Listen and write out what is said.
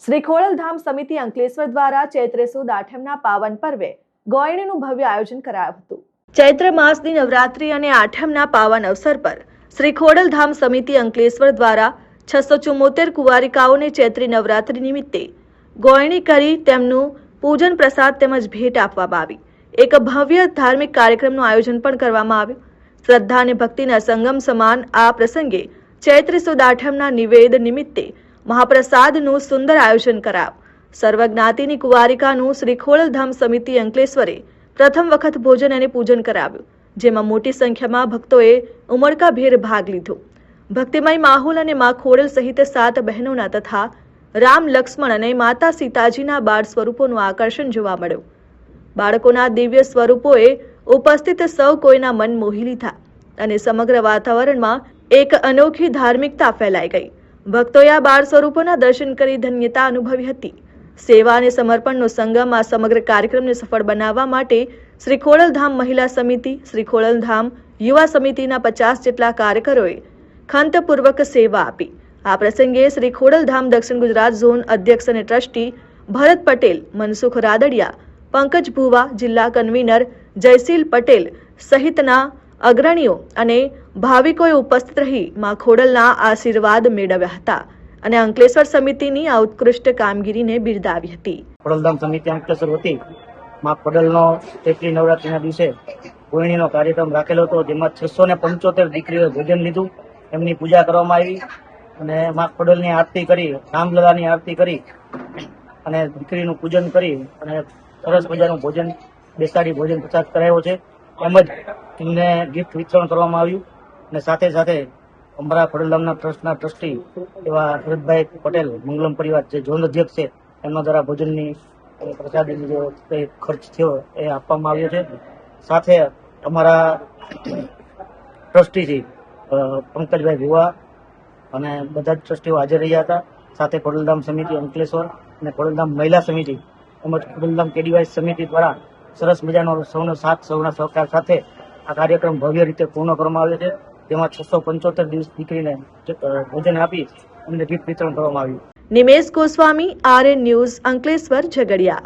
શ્રી ખોડલધામ સમિતિ અંકલેશ્વર દ્વારા ચૈત્ર સુદ આઠમના પાવન પર્વે ગોયણીનું ભવ્ય આયોજન કરાયું હતું। ચૈત્ર માસની નવરાત્રી અને આઠમના પાવન અવસર પર શ્રી ખોડલધામ સમિતિ અંકલેશ્વર દ્વારા 674 કુંવારિકાઓને ચૈત્રી નવરાત્રી નિમિત્તે ગોયણી કરી તેમનું પૂજન પ્રસાદ તેમજ ભેટ આપવામાં આવી। એક ભવ્ય ધાર્મિક કાર્યક્રમનું આયોજન પણ કરવામાં આવ્યું। શ્રદ્ધા અને ભક્તિના સંગમ સમાન આ પ્રસંગે ચૈત્ર સુદ આઠમના નિવેદ નિમિત્તે મહાપ્રસાદનું સુંદર આયોજન કરાયું। સર્વજ્ઞાતિની કુંવારિકાનું શ્રી ખોડલધામ સમિતિ અંકલેશ્વરે પ્રથમ વખત ભોજન અને પૂજન કરાવ્યું, જેમાં મોટી સંખ્યામાં ભક્તોએ ઉમળકાભેર ભાગ લીધો। ભક્તિમય માહોલ અને મા ખોડલ સહિત 7 બહેનોના તથા રામ, લક્ષ્મણ અને માતા સીતાજીના બાળ સ્વરૂપોનું આકર્ષણ જોવા મળ્યું। બાળકોના દિવ્ય સ્વરૂપોએ ઉપસ્થિત સૌ કોઈના મન મોહી લીધા અને સમગ્ર વાતાવરણમાં એક અનોખી ધાર્મિકતા ફેલાઈ ગઈ। ભક્તોએ આ બાળ સ્વરૂપોના દર્શન કરી ધન્યતા અનુભવી હતી। સેવા અને સમર્પણનો સંગમ આ સમગ્ર કાર્યક્રમને સફળ બનાવવા માટે શ્રી ખોડલધામ મહિલા સમિતિ, શ્રી ખોડલધામ યુવા સમિતિના 50 જેટલા કાર્યકરોએ ખંતપૂર્વક સેવા આપી। આ પ્રસંગે શ્રી ખોડલધામ દક્ષિણ ગુજરાત ઝોન અધ્યક્ષ અને ટ્રસ્ટી ભરત પટેલ, મનસુખ રાદડિયા, પંકજ ભુવા, જિલ્લા કન્વીનર જયશીલ પટેલ સહિતના અગ્રણીઓ અને ભાવિકોએ ઉપસ્થિત રહી મા ખોડલના આશીર્વાદ મેળવ્યા હતા અને અંકલેશ્વર સમિતિની આ ઉત્કૃષ્ટ કામગીરીને બિરદાવી હતી। ખોડલધામ સમિતિ અંકલેશ્વર વતી મા ખોડલનો ચૈત્રી નવરાત્રીના દિવસે ગોયણીનો કાર્યક્રમ રાખેલો હતો, જેમાં 675 દીકરીઓએ ભોજન લીધું, એમની પૂજા કરવામાં આવી અને મા ખોડલની આરતી કરી, રામલલાની આરતી કરી અને દીકરીનું પૂજન કરી અને સરસ મજાનું ભોજન બેસાડી ભોજન પ્રસાદ કરાયો છે। તેમજ એમને ગિફ્ટ વિતરણ કરવામાં આવ્યું અને સાથે સાથે અમારા ખોડલધામના ટ્રસ્ટના ટ્રસ્ટી એવા ભરતભાઈ પટેલ, મંગલમ પરિવાર જે ઝોન અધ્યક્ષ છે, એમના દ્વારા ભોજનની પ્રસાદીની જે કંઈ ખર્ચ થયો એ આપવામાં આવ્યો છે। સાથે અમારા ટ્રસ્ટી છે પંકજભાઈ ભુવા અને બધા જ ટ્રસ્ટીઓ હાજર રહ્યા હતા। સાથે ખોડલધામ સમિતિ અંકલેશ્વર અને ખોડલધામ મહિલા સમિતિ તેમજ ખોડલધામ કેડીવાય સમિતિ દ્વારા સરસ મજાનો સૌનો સાથ, સૌના સહકાર સાથે આ કાર્યક્રમ ભવ્ય રીતે પૂર્ણ કરવામાં આવ્યો છે, જેમાં 675 દીકરીને ભોજન આપી એમને ગિફ્ટ વિતરણ કરવામાં આવ્યું। Nimesh Goswami, RN news, Ankleshwar, Jhagadia.